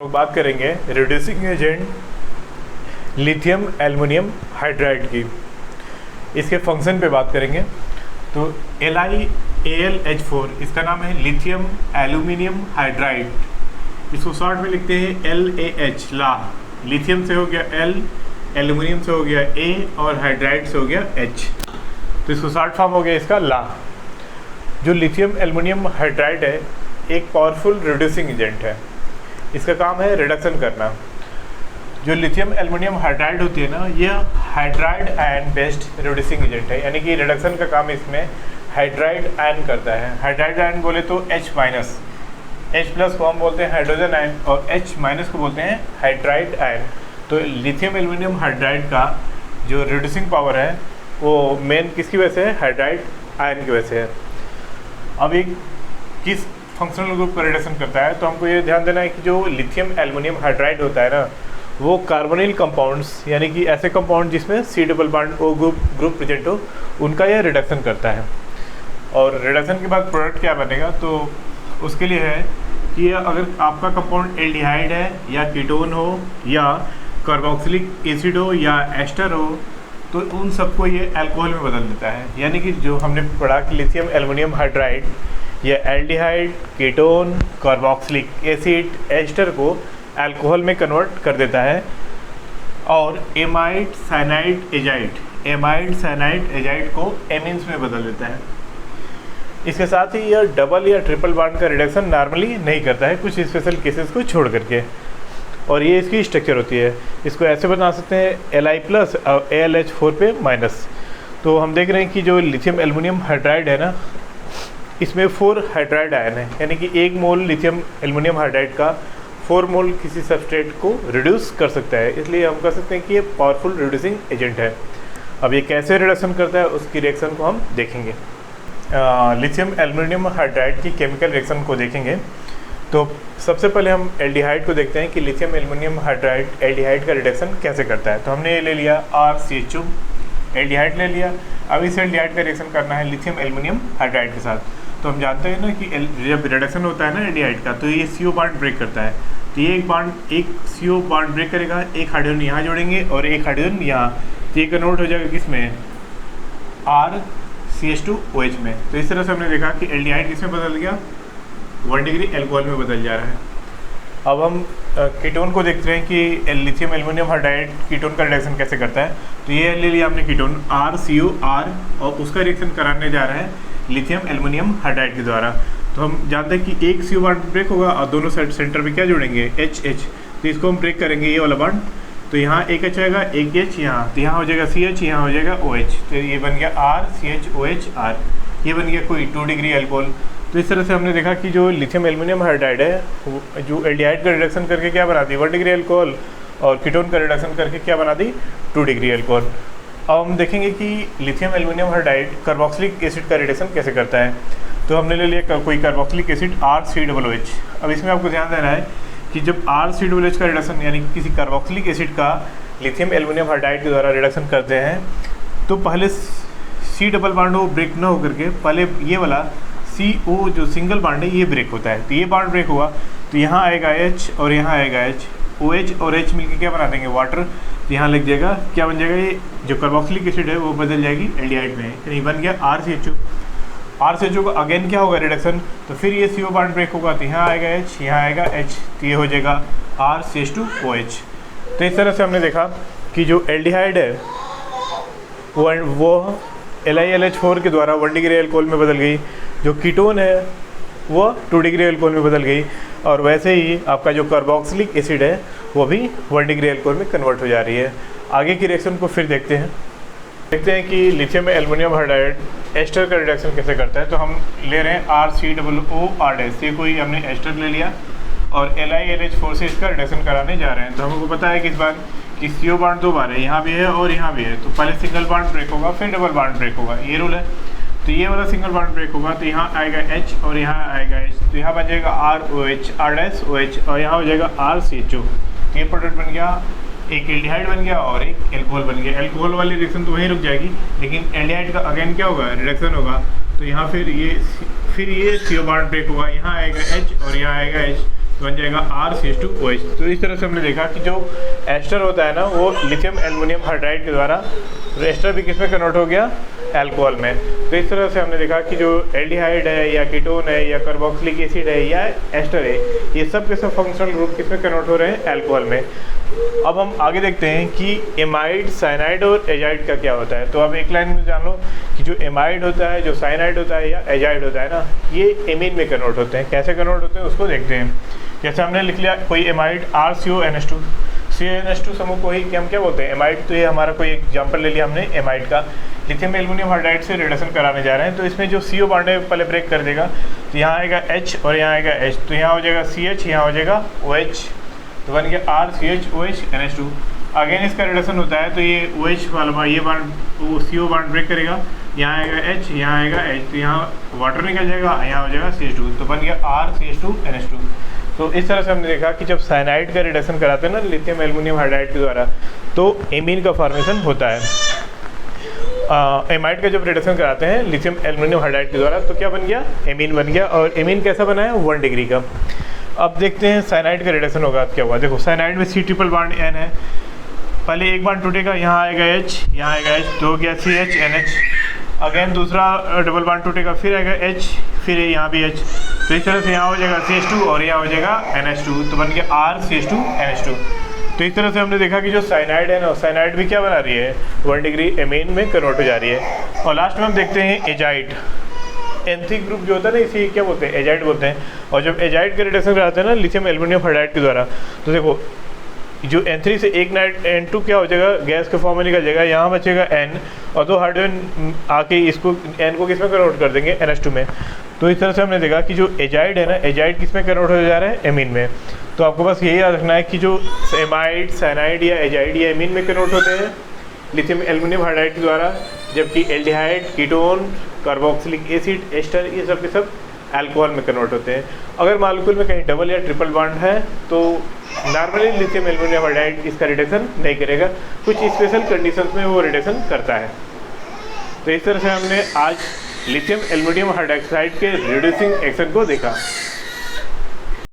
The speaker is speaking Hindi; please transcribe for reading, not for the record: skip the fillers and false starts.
तो बात करेंगे reducing agent lithium aluminium hydride की। इसके फंक्शन पे बात करेंगे। तो LiAlH4 इसका नाम है लिथियम एल्युमिनियम हाइड्राइड। इसको शॉर्ट में लिखते हैं LAH ला। लिथियम से हो गया L, एल्युमिनियम से हो गया A और हाइड्राइड से हो गया H। तो इसको शॉर्ट फॉर्म हो गया इसका ला। जो लिथियम एल्युमिनियम हाइड्राइड है एक पावरफुल रिड्यूसिंग एजेंट है। इसका काम है रिडक्शन करना। जो लिथियम एल्युमिनियम हाइड्राइड होती है ना, यह hydride ion based reducing agent है, यानी कि रिडक्शन का काम इसमें हाइड्राइड आयन करता है। हाइड्राइड आयन बोले तो H प्लस को हम बोलते हैं हाइड्रोजन आयन और H माइनस को बोलते हैं हाइड्राइड आयन। तो लिथियम एल्युमिनियम हाइड्राइड का जो रिड्यूसिंग पावर है वो मेन किसकी वजह से है? हाइड्राइड आयन की वजह से है। अब एक किस फंक्शनल ग्रुप का रिडक्शन करता है, तो हमको ये ध्यान देना है कि जो लिथियम एल्युमिनियम हाइड्राइड होता है ना, वो कार्बोनिल कंपाउंड्स यानी कि ऐसे कंपाउंड जिसमें C double bond O group present हो, उनका यह रिडक्शन करता है। और रिडक्शन के बाद प्रोडक्ट क्या बनेगा, तो उसके लिए है कि अगर आपका कंपाउंड एल्डिहाइड है या कीटोन हो या कार्बोक्सिलिक एसिड हो या एस्टर हो, तो उन सबको ये अल्कोहल में बदल देता है। यानी कि जो हमने पढ़ा कि लिथियम एल्युमिनियम हाइड्राइड ये aldehyde, ketone, carboxylic acid, ester को अल्कोहल में कन्वर्ट कर देता है और एमाइड साइनाइड एजाइड को एमीन्स में बदल देता है। इसके साथ ही यह डबल या ट्रिपल बॉन्ड का रिडक्शन नॉर्मली नहीं करता है, कुछ स्पेशल केसेस को छोड़ करके। और ये इसकी स्ट्रक्चर होती है। इसको ऐसे बना सकते हैं Li प्लस और AlH4 पे माइनस। तो हम देख रहे हैं कि जो लिथियम एल्युमिनियम हाइड्राइड है ना, इसमें 4 हाइड्राइड आयन है, यानी कि 1 मोल लिथियम एल्युमिनियम हाइड्राइड का 4 मोल किसी सबस्ट्रेट को रिड्यूस कर सकता है। इसलिए हम कह सकते हैं कि ये पावरफुल रिड्यूसिंग एजेंट है। अब ये कैसे रिडक्शन करता है उसकी रिएक्शन को हम देखेंगे। लिथियम एल्युमिनियम हाइड्राइड की केमिकल रिएक्शन को देखेंगे। तो सबसे पहले हम एल्डिहाइड को देखते हैं कि लिथियम एल्युमिनियम हाइड्राइड एल्डिहाइड का रिडक्शन कैसे करता है। तो हमने ये ले लिया RCHO एल्डिहाइड ले लिया। अब इस एल्डिहाइड का रिएक्शन करना है लिथियम एल्युमिनियम हाइड्राइड के साथ। तो हम जानते हैं ना कि जब रिडक्शन होता है ना एल्डिहाइड का, तो ये CO बॉन्ड ब्रेक करता है। तो ये एक CO बॉन्ड ब्रेक करेगा, एक हाइड्रोजन यहाँ जोड़ेंगे और एक हाइड्रोजन यहाँ, तो ये कन्वर्ट हो जाएगा किस में? RCH2OH में। तो इस तरह से हमने देखा कि एल्डिहाइड किस में बदल गया? 1 डिग्री अल्कोहल में बदल जा रहा है। अब हम कीटोन को देखते हैं कि लिथियम एल्युमिनियम हाइड्राइड कीटोन का रिडक्शन कैसे करता है। तो ये ले लिया हमने कीटोन RCOR और उसका रिएक्शन कराने जा रहा है लिथियम एल्युमिनियम हाइड्राइड के द्वारा। तो हम जानते हैं कि एक CO बॉन्ड ब्रेक होगा और दोनों साइड सेंटर में क्या जोड़ेंगे? HH। तो इसको हम ब्रेक करेंगे ये वाला बॉन्ड। तो यहाँ एक H आएगा, एक H यहाँ, तो यहाँ हो जाएगा CH, यहाँ हो जाएगा OH। तो ये बन गया RCHOHR। ये बन गया कोई 2 डिग्री अल्कोहल। तो इस तरह से हमने देखा कि जो लिथियम एल्युमिनियम हाइड्राइड है जो एल्डिहाइड का रिडक्शन करके क्या बना दी? 1 डिग्री अल्कोहल। और कीटोन का रिडक्शन करके क्या बना दी? 2 डिग्री अल्कोहल। अब हम देखेंगे कि lithium aluminium hydride carboxylic acid का रिडक्शन कैसे करता है। तो हमने ले लिया कोई कार्बोक्सिलिक एसिड RCOOH। अब इसमें आपको ध्यान देना है कि जब RCOOH का रिडक्शन यानी कि किसी कार्बोक्सिलिक एसिड का लिथियम एल्युमिनियम हाइड्राइड के द्वारा रिडक्शन करते हैं, तो पहले C डबल बॉन्ड हो ब्रेक न होकर के पहले ये वाला CO जो सिंगल बॉन्ड है ये ब्रेक होता है। तो ये बॉन्ड ब्रेक हुआ तो यहाँ आएगा H और यहाँ आएगा H, OH और H मिलकर क्या बना देंगे? वाटर। तो यहाँ लग जाएगा क्या बन जाएगा? ये जो कार्बोक्सिलिक एसिड है वो बदल जाएगी एल्डिहाइड में, यानी बन गया RCHO को अगेन क्या होगा? रिडक्शन। तो फिर ये CO बॉन्ड ब्रेक होगा तो यहाँ आएगा H, यहाँ आएगा H, तो ये हो जाएगा RCH2OH। तो इस तरह से हमने देखा कि जो एल्डिहाइड है वो LiLH4 के द्वारा 1 डिग्री अल्कोहल में बदल गई, जो कीटोन है वो 2 डिग्री अल्कोहल में बदल गई, और वैसे ही आपका जो कार्बोक्सिलिक एसिड है वो भी 1 डिग्री अल्कोहल में कन्वर्ट हो जा रही है। आगे की रिएक्शन को फिर देखते हैं कि लिथियम एल्युमिनियम हाइड्राइड एस्टर का रिडक्शन कैसे करता है। तो हम ले रहे हैं RCOOR। ये कोई हमने एस्टर ले लिया और LiLH4 से इसका रिडक्शन कराने जा रहे हैं। तो हमको पता है कि इस बार कि CO बॉन्ड 2 बार है, यहाँ भी है और यहाँ भी है। तो पहले सिंगल बॉन्ड ब्रेक होगा फिर डबल बॉन्ड ब्रेक होगा, ये रूल है। तो ये वाला सिंगल बॉन्ड ब्रेक होगा तो यहाँ आएगा H और यहाँ आएगा H, तो यहाँ बन जाएगा ROH और यहाँ हो जाएगा RCHO। ये प्रोडक्ट बन गया, एक एल्डिहाइड बन गया और एक अल्कोहल बन गया। अल्कोहल वाली रिएक्शन तो वहीं रुक जाएगी, लेकिन एल्डिहाइड का अगेन क्या होगा? रिडक्शन होगा। तो यहाँ फिर ये CO बॉन्ड ब्रेक होगा, यहाँ आएगा H और यहाँ आएगा H, बन जाएगा RCH2OH। तो इस तरह से हमने देखा कि जो एस्टर होता है ना वो लिथियम एल्युमिनियम हाइड्राइड के द्वारा एस्टर भी किस में कन्वर्ट हो गया, अल्कोहल में। तो इस तरह से हमने देखा कि जो एल्डिहाइड है या कीटोन है या कार्बोक्सिलिक एसिड है या एस्टर है, ये सब के सब फंक्शनल ग्रुप किस में कन्वर्ट हो रहे हैं, अल्कोहल में। अब हम आगे देखते हैं कि एमाइड, साइनाइड और एजाइड का क्या होता है। तो अब एक लाइन में जान लो कि जो एमाइड होता है, जो साइनाइड होता है या एजाइड होता है ना, ये एमीन में कन्वर्ट होते हैं। कैसे कन्वर्ट होते हैं उसको देखते हैं। जैसे हमने लिख लिया कोई एमाइड RCONH2, CONH2 समूह को ही हम क्या बोलते हैं, एमाइड। तो ये हमारा कोई एग्जाम्पल ले लिया हमने एमाइड का। लिथियम एल्युमिनियम हाइड्राइड से रिडक्शन कराने जा रहे हैं, तो इसमें जो CO बॉन्ड है पहले ब्रेक कर देगा। तो यहाँ आएगा H और यहाँ आएगा H, तो यहाँ हो जाएगा CH, यहाँ हो जाएगा OH, तो बन गया RCHOH NH2। अगेन इसका रिडक्शन होता है तो ये OH वाला ये बॉन्ड CO बॉन्ड ब्रेक करेगा, यहाँ आएगा H, यहाँ आएगा H, तो यहाँ वाटर निकल जाएगा, यहाँ हो जाएगा CH2, तो बन गया RCH2 NH2। तो इस तरह से हमने देखा कि जब साइनाइड का रिडक्शन कराते हैं ना लिथियम एल्युमिनियम हाइड्राइड के द्वारा, तो एमीन का फॉर्मेशन होता है। एमाइड का जब रिडक्शन कराते हैं लिथियम एल्युमिनियम हाइड्राइड के द्वारा, तो क्या बन गया, एमीन बन गया। और एमीन कैसा बना है, 1 डिग्री का। अब देखते हैं साइनाइड का रिडक्शन होगा क्या हुआ। देखो साइनाइड में C ट्रिपल बॉन्ड N है, पहले एक बॉन्ड टूटेगा, यहाँ आएगा H, यहाँ आएगा H, तो हो गया CHNH। अगेन दूसरा डबल बॉन्ड टूटेगा, फिर आएगा H, फिर यहाँ भी H, तो इस तरह से यहाँ हो जाएगा CH2 और यहाँ हो जाएगा NH2, तो बन गया RCH2NH2। तो इस तरह से हमने देखा कि जो साइनाइड है ना, साइनाइड भी क्या बना रही है, 1 डिग्री एमीन में कन्वर्ट हो जा रही है। और लास्ट में हम देखते हैं एजाइड। N3 ग्रुप जो होता है ना, इसी क्या बोलते हैं, एजाइड बोलते हैं। और जब एजाइड का रिडक्शन कराते हैं ना लिथियम एल्युमिनियम हाइड्राइड के द्वारा, तो देखो जो N3 से एक नाइट N2 क्या हो जाएगा, गैस के फॉर्म में निकल जाएगा, यहाँ बचेगा N और 2 हाइड्रोजन आके इसको N को किस में कन्वर्ट कर देंगे, NH2 में। तो इस तरह से हमने देखा कि जो एजाइड है ना, एजाइड किस में कन्वर्ट हो जा रहा है, एमीन में। तो आपको बस यही याद रखना है कि जो एमाइड, साइनाइड या एजाइड या एमीन में कन्वर्ट होते हैं लिथियम एल्युमिनियम हाइड्राइड के द्वारा, जबकि aldehyde, ketone, carboxylic acid, ester, ये सब के सब अल्कोहल में कन्वर्ट होते हैं। अगर मॉलिक्यूल में कहीं डबल या ट्रिपल बॉन्ड है तो नॉर्मली लिथियम एल्युमिनियम हाइड्राइड इसका रिडक्शन नहीं करेगा, कुछ स्पेशल कंडीशंस में वो रिडक्शन करता है। तो इस तरह से हमने आज लिथियम एल्युमिनियम हाइड्रोक्साइड के रिड्यूसिंग एक्शन को देखा।